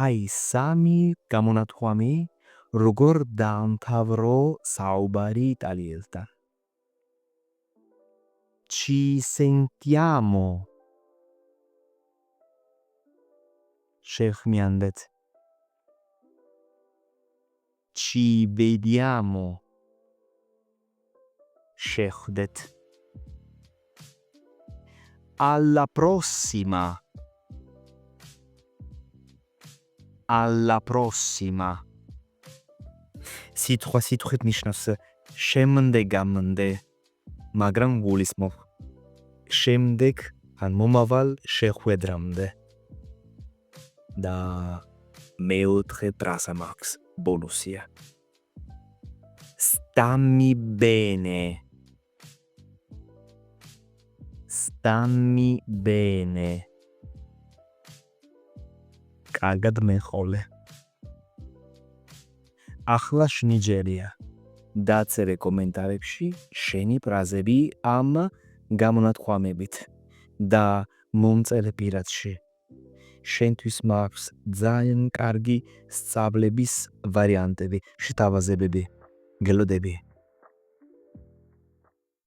აი სამი გამონათქვამი როგორ დაამთავრო საუბარი იტალიელთან. Ci sentiamo. შევხმიანდეთ. Ci vediamo. შეხვდეთ. Alla prossima. Alla prossima. სიტყვა სიტყვით ნიშნავს შემდეგამდე, მაგრამ გულისმოხ. შემდეგ ან მომავალ შეხვედრამდე. და მეოთხე ფრაზა მაქვს ბონუსია. Stammi bene. Stammi bene. კარგად მეხოლე. ახლა შნიჯერია. დაწერე კომენტარებში შენი ფრაზები ამ გამონათქვამებით და მომწერე პირადში. შენთვის მაქვს ძალიან კარგი სწავლების ვარიანტები, შეთავაზებები. გელოდები.